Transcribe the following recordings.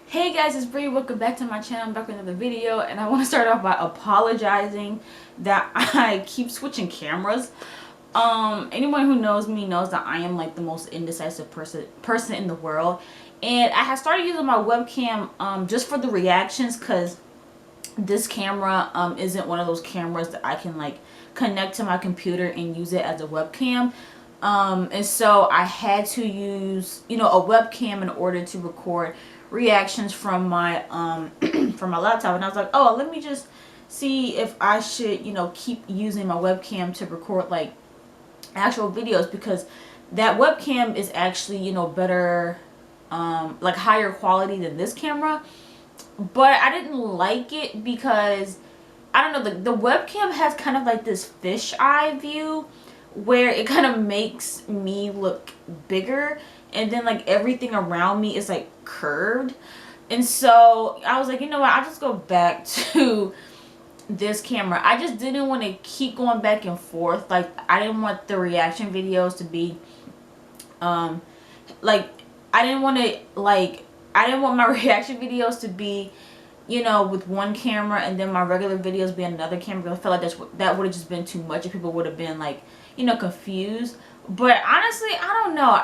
Hey guys, it's Bree. Welcome back to my channel. I'm back with another video, and I want to start off by apologizing that I keep switching cameras. Anyone who knows me knows that I am like the most indecisive person in the world, and I have started using my webcam just for the reactions, because this camera isn't one of those cameras that I can like connect to my computer and use it as a webcam. And so I had to use, a webcam in order to record reactions from my from my laptop. And I was like, oh, let me just see if I should, keep using my webcam to record like actual videos, because that webcam is actually, better, like higher quality than this camera. But I didn't like it because I don't know, the webcam has kind of like this fisheye view where it kind of makes me look bigger, and then like everything around me is like curved. And so I was like, you know what, I'll just go back to this camera. I just didn't want to keep going back and forth. Like, I didn't want the reaction videos to be like, I didn't want my reaction videos to be, with one camera, and then my regular videos be another camera, because I felt like that would have just been too much, and people would have been like, confused. But honestly, I don't know.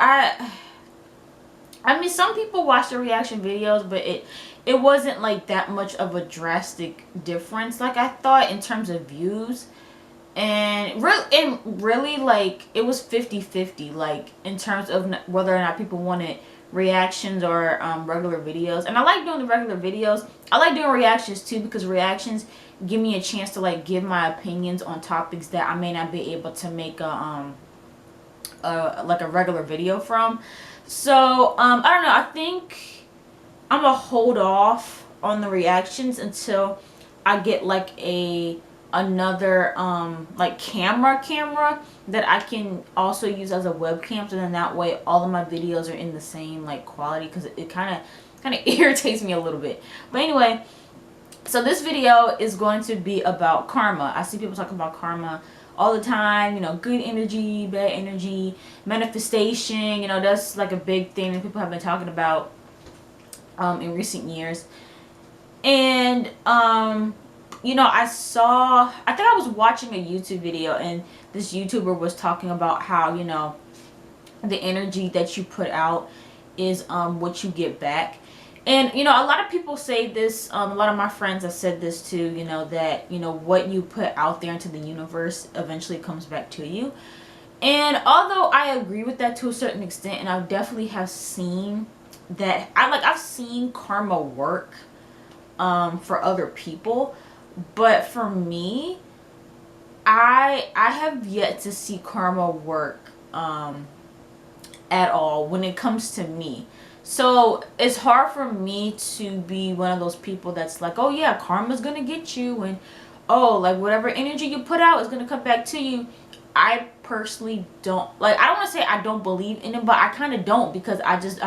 I mean, some people watch the reaction videos, but it wasn't like that much of a drastic difference like I thought in terms of views. And really, like, it was 50-50, like, in terms of whether or not people wanted reactions or regular videos. And I like doing the regular videos. I like doing reactions too, because reactions give me a chance to like give my opinions on topics that I may not be able to make like a regular video from. So I don't know, I think I'm gonna hold off on the reactions until I get like another like camera that I can also use as a webcam, so then that way all of my videos are in the same like quality, because it kind of irritates me a little bit. But anyway, so this video is going to be about karma. I see people talking about karma all the time, good energy, bad energy, manifestation, that's like a big thing that people have been talking about in recent years. And I think I was watching a YouTube video, and this YouTuber was talking about how, the energy that you put out is what you get back. And a lot of people say this, a lot of my friends have said this too, that what you put out there into the universe eventually comes back to you. And although I agree with that to a certain extent, and I definitely have seen that, I've seen karma work for other people, but for me, I have yet to see karma work at all when it comes to me. So it's hard for me to be one of those people that's like, oh yeah, karma's gonna get you, and oh, like whatever energy you put out is gonna come back to you. I personally don't, like, I don't want to say I don't believe in it, but I kind of don't, because I've just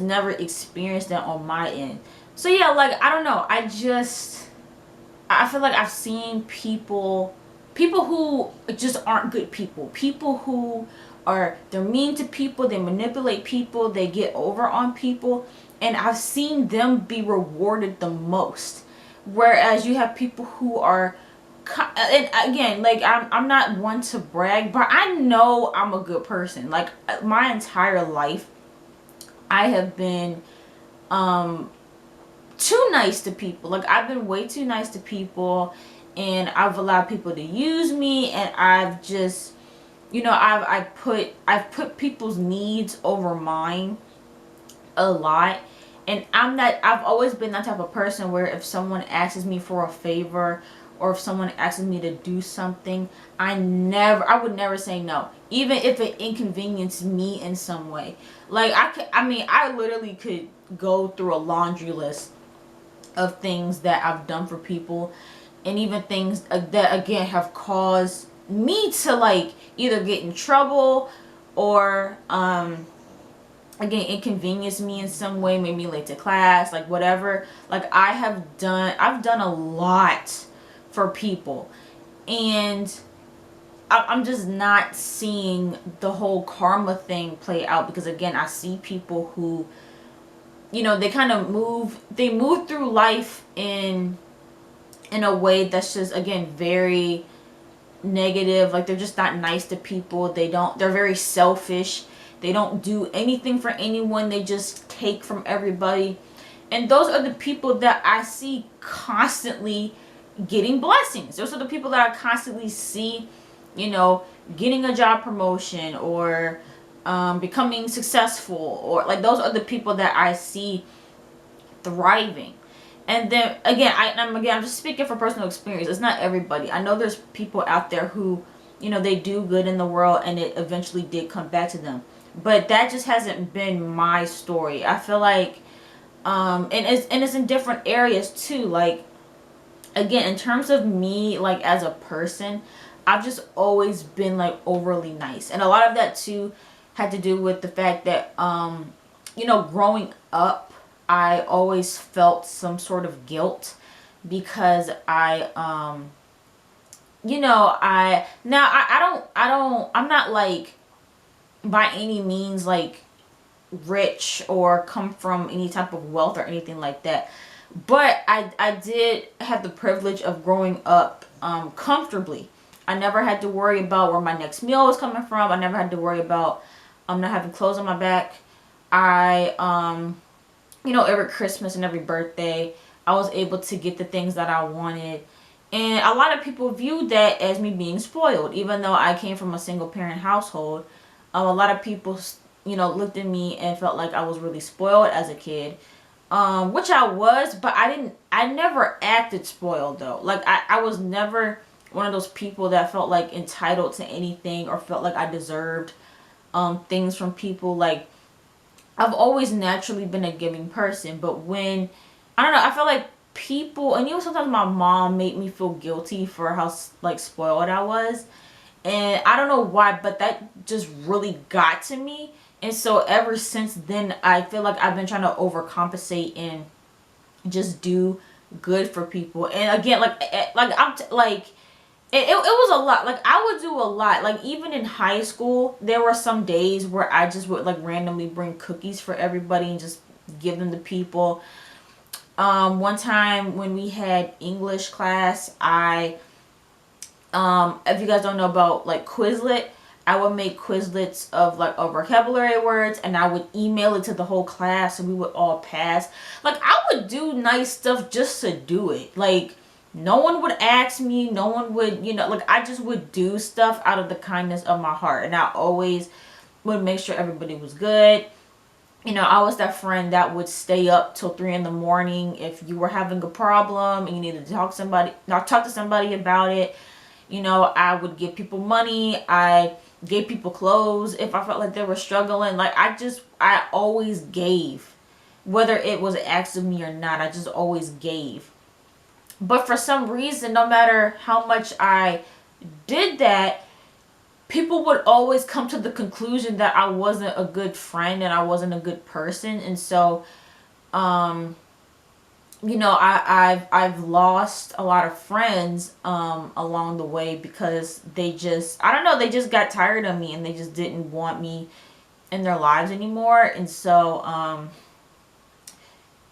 never experienced that on my end. So yeah, like, I don't know, I feel like I've seen people who just aren't good people who they're mean to people, they manipulate people, they get over on people, and I've seen them be rewarded the most. Whereas you have people who are, and again, like, I'm not one to brag, but I know I'm a good person. Like, my entire life I have been too nice to people. Like, I've been way too nice to people, and I've allowed people to use me, and I've just, I've put people's needs over mine a lot. And I've always been that type of person where if someone asks me for a favor, or if someone asks me to do something, I would never say no, even if it inconvenienced me in some way. Like, I literally could go through a laundry list of things that I've done for people, and even things that again have caused me to like either get in trouble, or again inconvenience me in some way, made me late to class, like whatever. Like, I've done a lot for people, and I'm just not seeing the whole karma thing play out, because again, I see people who you know, they move through life in a way that's just, again, very negative. Like, they're just not nice to people. They're very selfish. They don't do anything for anyone. They just take from everybody. And those are the people that I see constantly getting blessings. Those are the people that I constantly see, you know, getting a job promotion, or becoming successful, or like, those are the people that I see thriving. And then again, I'm just speaking for personal experience. It's not everybody. I know there's people out there who, you know, they do good in the world and it eventually did come back to them. But that just hasn't been my story. I feel like and it's in different areas too. Like, again, in terms of me, like, as a person, I've just always been like overly nice. And a lot of that too had to do with the fact that you know, growing up, I always felt some sort of guilt because you know, I'm not like by any means like rich or come from any type of wealth or anything like that. But I did have the privilege of growing up comfortably. I never had to worry about where my next meal was coming from. I never had to worry about not having clothes on my back. You know, every Christmas and every birthday, I was able to get the things that I wanted. And a lot of people viewed that as me being spoiled, even though I came from a single parent household. A lot of people, you know, looked at me and felt like I was really spoiled as a kid, which I was, but I never acted spoiled though. Like, I was never one of those people that felt like entitled to anything or felt like I deserved things from people. Like, I've always naturally been a giving person, but when, I don't know, I feel like people, and even sometimes my mom made me feel guilty for how like spoiled I was. And I don't know why, but that just really got to me. And so ever since then, I feel like I've been trying to overcompensate and just do good for people. And again, it was a lot. Like, I would do a lot. Like, even in high school, there were some days where I just would like randomly bring cookies for everybody and just give them to people. One time when we had English class, if you guys don't know about like Quizlet, I would make Quizlets of like vocabulary words, and I would email it to the whole class, and we would all pass. Like, I would do nice stuff just to do it. Like, no one would ask me, no one would, you know, like, I just would do stuff out of the kindness of my heart. And I always would make sure everybody was good. You know, I was that friend that would stay up till 3 in the morning if you were having a problem and you needed to talk to somebody about it. You know, I would give people money. I gave people clothes if I felt like they were struggling. Like, I always gave. Whether it was asked of me or not, I just always gave. But for some reason, no matter how much I did that, people would always come to the conclusion that I wasn't a good friend and I wasn't a good person. And so, you know, I've lost a lot of friends along the way because they just, I don't know, they just got tired of me and they just didn't want me in their lives anymore. And so,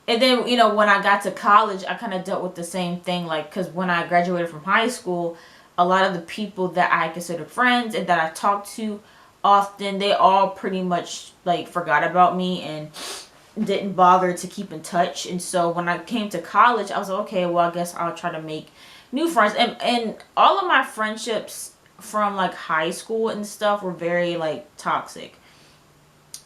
and then, you know, when I got to college, I kind of dealt with the same thing. Like, because when I graduated from high school, a lot of the people that I considered friends and that I talked to often, they all pretty much like forgot about me and didn't bother to keep in touch. And so when I came to college, I was like, okay, well, I guess I'll try to make new friends. And all of my friendships from like high school and stuff were very like toxic.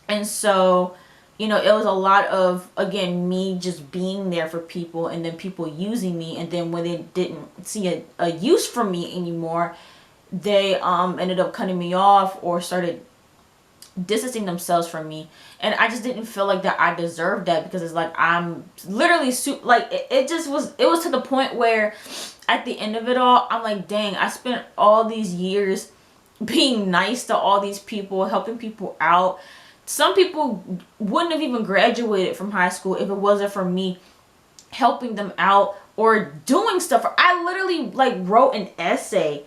And so, you know, it was a lot of, again, me just being there for people and then people using me. And then when they didn't see a use for me anymore, they ended up cutting me off or started distancing themselves from me. And I just didn't feel like that I deserved that, because it's like, I'm literally like, it was to the point where at the end of it all, I'm like, dang, I spent all these years being nice to all these people, helping people out. Some people wouldn't have even graduated from high school if it wasn't for me helping them out or doing stuff. I literally like wrote an essay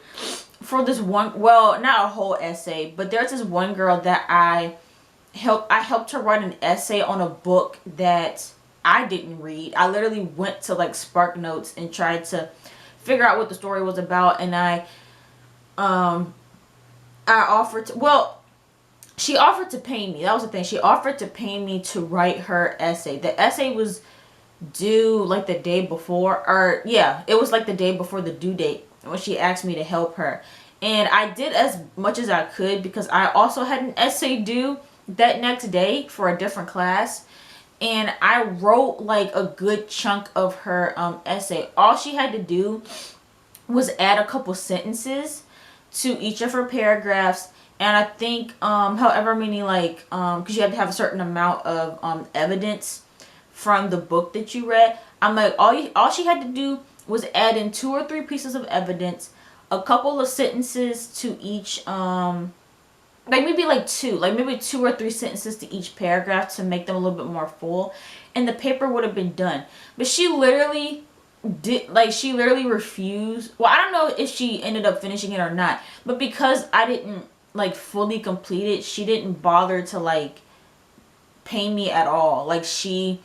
for this one, well, not a whole essay, but there's this one girl that I I helped her write an essay on a book that I didn't read. I literally went to like Spark Notes and tried to figure out what the story was about, and um I offered to, well, she offered to pay me. That was the thing. She offered to pay me to write her essay. The essay was due like the day before, or yeah, it was like the day before the due date when she asked me to help her. And I did as much as I could because I also had an essay due that next day for a different class. And I wrote like a good chunk of her essay. All she had to do was add a couple sentences to each of her paragraphs, and I think however many, like because you had to have a certain amount of evidence from the book that you read. I'm like, all she had to do was add in 2 or 3 pieces of evidence, a couple of sentences to each like maybe like maybe 2 or 3 sentences to each paragraph to make them a little bit more full, and the paper would have been done. But she literally refused. Well, I don't know if she ended up finishing it or not, but because I didn't like fully complete it, she didn't bother to like pay me at all. Like she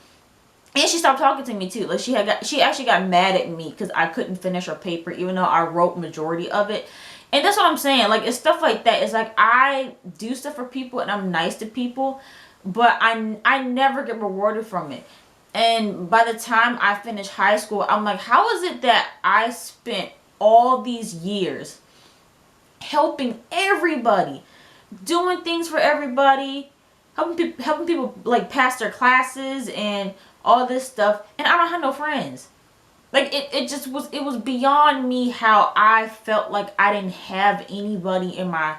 stopped talking to me too. Like she actually got mad at me because I couldn't finish her paper even though I wrote majority of it. And that's what I'm saying. Like, it's stuff like that. It's like I do stuff for people and I'm nice to people, but I never get rewarded from it. And by the time I finished high school, I'm like, how is it that I spent all these years helping everybody, doing things for everybody, helping people like pass their classes and all this stuff, and I don't have no friends? Like it was beyond me how I felt like I didn't have anybody in my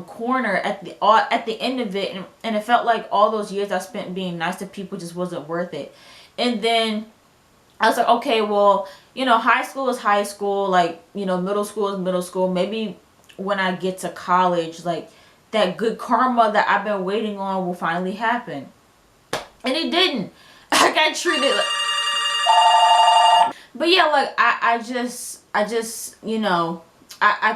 corner at the end of it, and it felt like all those years I spent being nice to people just wasn't worth it. And then I was like, okay, well, high school is high school, like, middle school is middle school. Maybe when I get to college, like, that good karma that I've been waiting on will finally happen. And it didn't. I got treated like... But yeah, like, I just, I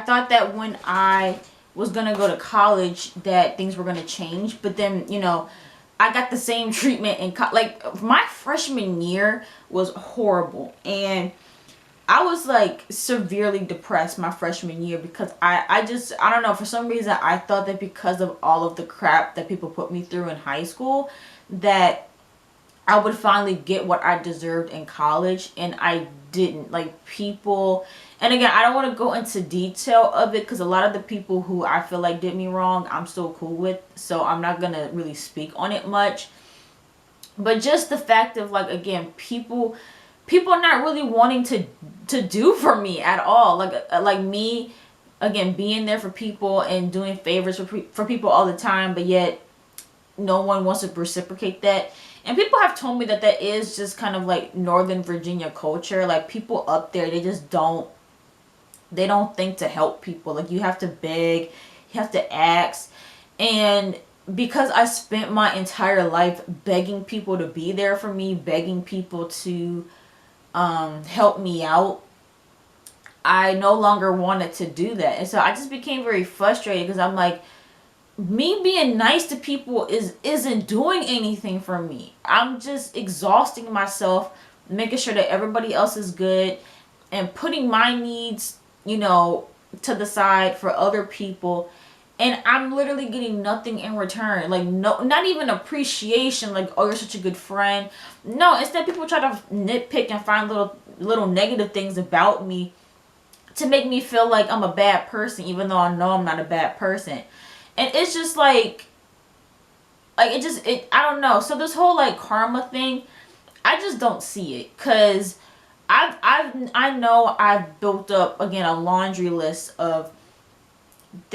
thought that when I was gonna go to college that things were gonna change, but then, I got the same treatment in like, my freshman year was horrible, and I was like severely depressed my freshman year because I don't know, for some reason I thought that because of all of the crap that people put me through in high school that I would finally get what I deserved in college, and I didn't. Like, people, and again, I don't want to go into detail of it because a lot of the people who I feel like did me wrong, I'm still cool with, so I'm not going to really speak on it much. But just the fact of, like, again, people not really wanting to do for me at all. Like me, again, being there for people and doing favors for people all the time, but yet no one wants to reciprocate that. And people have told me that that is just kind of like Northern Virginia culture. Like, people up there, they just don't think to help people. Like, you have to beg, you have to ask. And because I spent my entire life begging people to be there for me, begging people to help me out, I no longer wanted to do that. And so I just became very frustrated because I'm like, me being nice to people isn't doing anything for me. I'm just exhausting myself, making sure that everybody else is good, and putting my needs, to the side for other people. And I'm literally getting nothing in return. Like, no, not even appreciation. Like, oh, you're such a good friend. No, instead people try to nitpick and find little negative things about me to make me feel like I'm a bad person, even though I know I'm not a bad person. And it's just like I don't know. So this whole like karma thing, I just don't see it, because I know I've built up, again, a laundry list of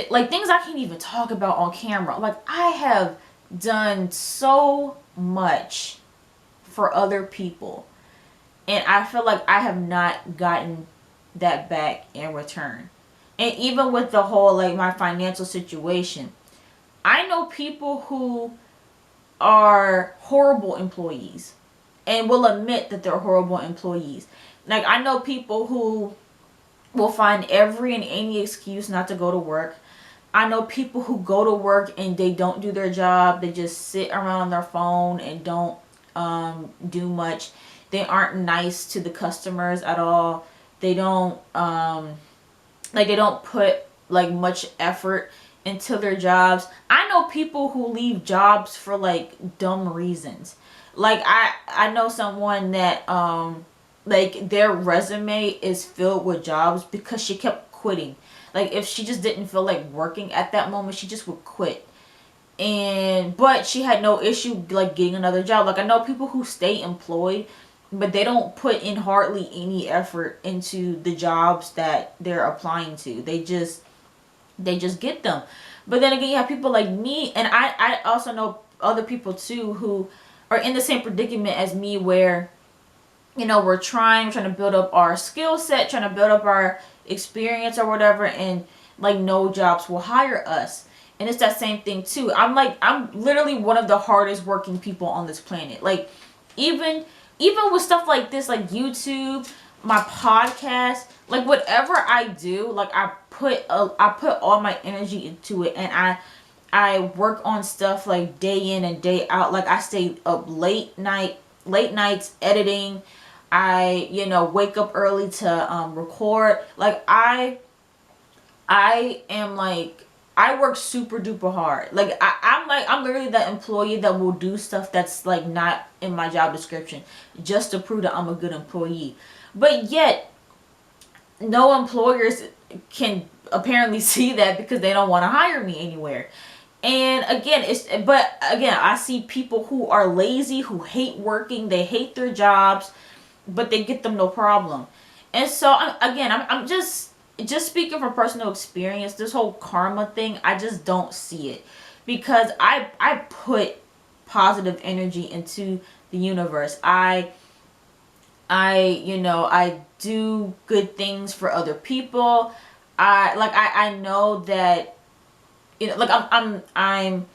like things I can't even talk about on camera. Like, I have done so much for other people, and I feel like I have not gotten that back in return. And even with the whole, like, my financial situation, I know people who are horrible employees and will admit that they're horrible employees. Like, I know people who will find every and any excuse not to go to work. I know people who go to work and they don't do their job. They just sit around their phone and don't do much. They aren't nice to the customers at all. They don't they don't put like much effort into their jobs. I know people who leave jobs for like dumb reasons. Like I know someone that like their resume is filled with jobs because she kept quitting. Like if she just didn't feel like working at that moment, she just would quit. And but she had no issue like getting another job. Like I know people who stay employed, but they don't put in hardly any effort into the jobs that they're applying to. They just get them. But then again, you have people like me, and I also know other people too who are in the same predicament as me, where we're trying to build up our skill set, trying to build up our experience or whatever, and like no jobs will hire us. And it's that same thing too. I'm literally one of the hardest working people on this planet. Like even with stuff like this, like YouTube, my podcast, like whatever I do, like I put all my energy into it, and I work on stuff like day in and day out. Like I stay up late nights editing. I wake up early to record. Like I am like, I work super duper hard. Like I'm literally that employee that will do stuff that's like not in my job description just to prove that I'm a good employee. But yet no employers can apparently see that because they don't want to hire me anywhere. And again, I see people who are lazy, who hate working, they hate their jobs, but they get them no problem. And so I'm just speaking from personal experience. This whole karma thing, I just don't see it, because I put positive energy into the universe. I do good things for other people. I know that, like I'm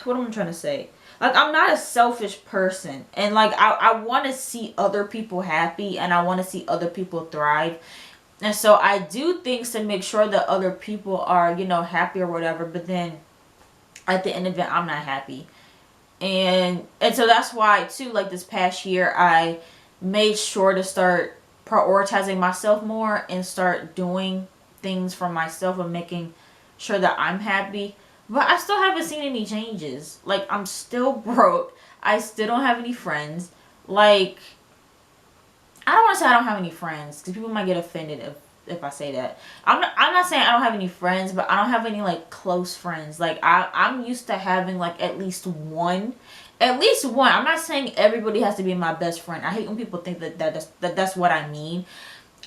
what am I trying to say? Like I'm not a selfish person, and like I want to see other people happy, and I want to see other people thrive. And so I do things to make sure that other people are, happy or whatever, but then at the end of it, I'm not happy. And so that's why too, like this past year, I made sure to start prioritizing myself more and start doing things for myself and making sure that I'm happy. But I still haven't seen any changes. Like I'm still broke. I still don't have any friends. Like I don't want to say I don't have any friends, because people might get offended if I say that. I'm not saying I don't have any friends, but I don't have any like close friends. Like I'm used to having like at least one. At least one. I'm not saying everybody has to be my best friend. I hate when people think that's what I mean.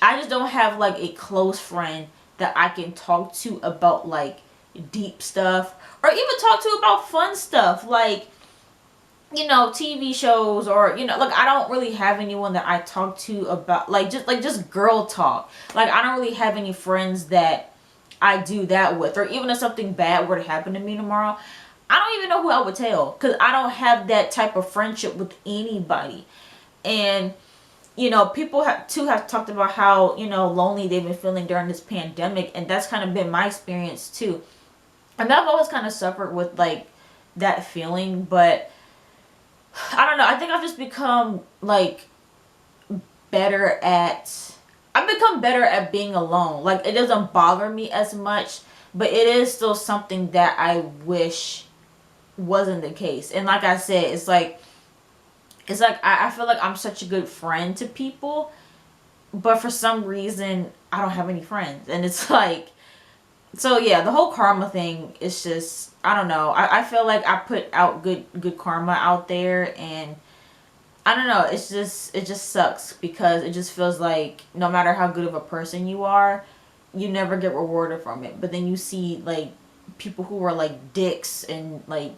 I just don't have like a close friend that I can talk to about like deep stuff, or even talk to about fun stuff like TV shows, or like I don't really have anyone that I talk to about just girl talk. Like I don't really have any friends that I do that with, or even if something bad were to happen to me tomorrow, I don't even know who I would tell, because I don't have that type of friendship with anybody. And people have talked about how lonely they've been feeling during this pandemic, and that's kind of been my experience too. And I've always kind of suffered with like that feeling, but I don't know. I think I've just become like better at I've become better at being alone. Like it doesn't bother me as much, but it is still something that I wish wasn't the case. And like I said, it's like I feel like I'm such a good friend to people, but for some reason I don't have any friends. And it's like, so yeah, the whole karma thing is just, I don't know. I feel like I put out good karma out there, and I don't know, it just sucks, because it just feels like no matter how good of a person you are, you never get rewarded from it. But then you see like people who are like dicks and like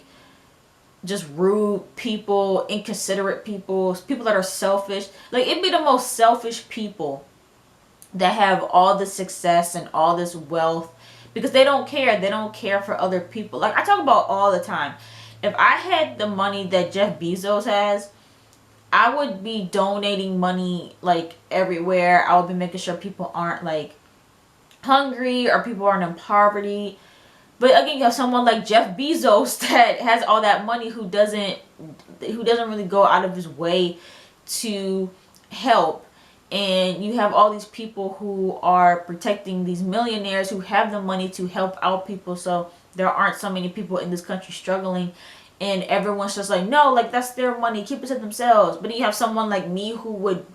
just rude people, inconsiderate people that are selfish. Like it'd be the most selfish people that have all the success and all this wealth, because they don't care. They don't care for other people. Like I talk about all the time. If I had the money that Jeff Bezos has, I would be donating money like everywhere. I would be making sure people aren't like hungry, or people aren't in poverty. But again, you have someone like Jeff Bezos that has all that money, who doesn't really go out of his way to help. And you have all these people who are protecting these millionaires who have the money to help out people, so there aren't so many people in this country struggling. And everyone's just like, no, like, that's their money, keep it to themselves. But you have someone like me who would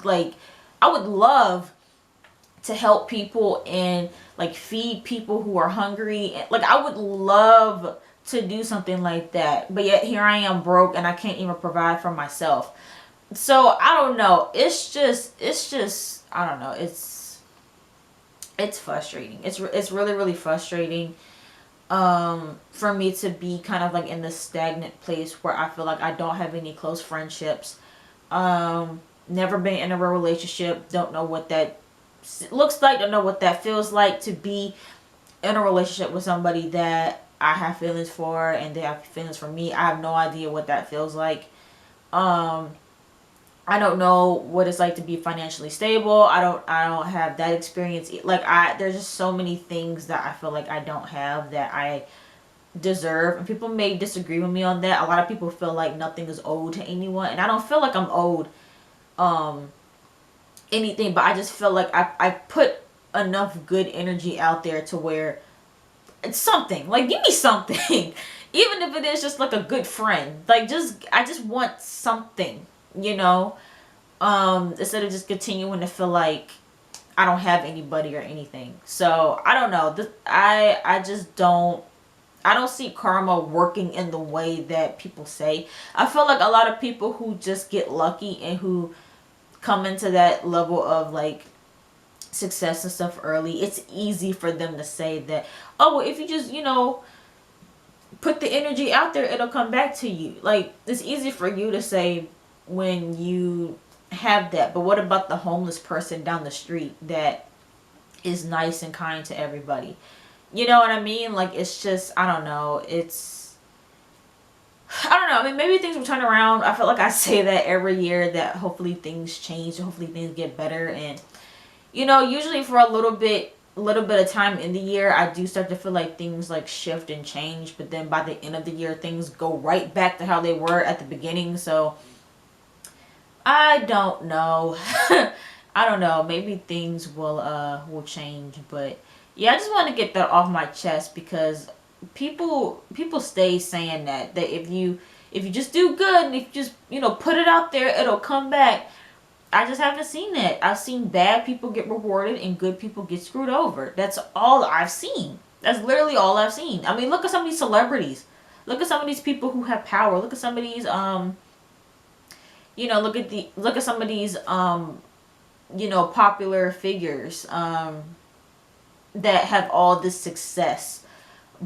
like, I would love to help people and like feed people who are hungry. Like, I would love to do something like that, but yet here I am broke and I can't even provide for myself. So I don't know, it's just I don't know, it's frustrating. It's really, really frustrating for me to be kind of like in this stagnant place where I feel like I don't have any close friendships. Never been in a real relationship, don't know what that looks like, don't know what that feels like to be in a relationship with somebody that I have feelings for and they have feelings for me. I have no idea what that feels like. I don't know what it's like to be financially stable. I don't have that experience. Like, there's just so many things that I feel like I don't have that I deserve. And people may disagree with me on that. A lot of people feel like nothing is owed to anyone, and I don't feel like I'm owed anything, but I just feel like I put enough good energy out there to where it's something. Like, give me something. Even if it is just like a good friend. Like, I just want something, you know? Instead of just continuing to feel like I don't have anybody or anything. So, I don't know. I just don't see karma working in the way that people say. I feel like a lot of people who just get lucky and who come into that level of like success and stuff early, it's easy for them to say that, oh, well, if you just, you know, put the energy out there, it'll come back to you. Like, it's easy for you to say when you have that, but what about the homeless person down the street that is nice and kind to everybody? You know what I mean? Like, it's just, I don't know. I don't know. I mean, maybe things will turn around. I feel like I say that every year, that hopefully things change, hopefully things get better. And, you know, usually for a little bit of time in the year, I do start to feel like things like shift and change. But then by the end of the year, things go right back to how they were at the beginning. So, I don't know. I don't know. Maybe things will change. But, yeah, I just want to get that off my chest, because people stay saying that if you just do good and if you just, you know, put it out there, it'll come back. I just haven't seen that. I've seen bad people get rewarded and good people get screwed over. That's all I've seen. That's literally all I've seen. I mean, look at some of these celebrities. Look at some of these people who have power. Look at some of these you know, look at some of these you know, popular figures that have all this success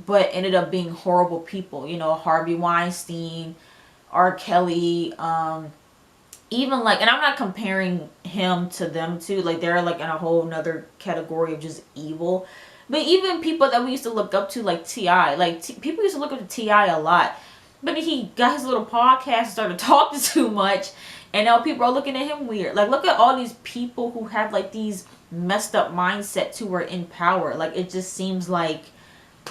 but ended up being horrible people. You know, Harvey Weinstein, R. Kelly, even like, and I'm not comparing him to them too, like they're like in a whole nother category of just evil. But even people that we used to look up to, like T.I., like people used to look up to T.I. a lot, but he got his little podcast and started talking too much, and now people are looking at him weird. Like, look at all these people who have like these messed up mindsets who are in power. Like, it just seems like,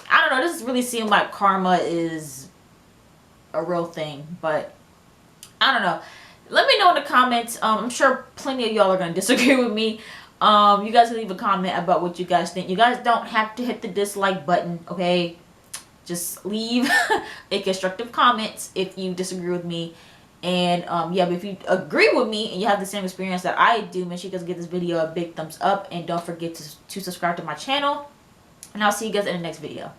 I don't know, this doesn't really seem like karma is a real thing. But I don't know. Let me know in the comments. I'm sure plenty of y'all are going to disagree with me. You guys can leave a comment about what you guys think. You guys don't have to hit the dislike button, okay? Just leave a constructive comment if you disagree with me. And yeah, but if you agree with me and you have the same experience that I do, make sure you guys give this video a big thumbs up. And don't forget to subscribe to my channel. And I'll see you guys in the next video.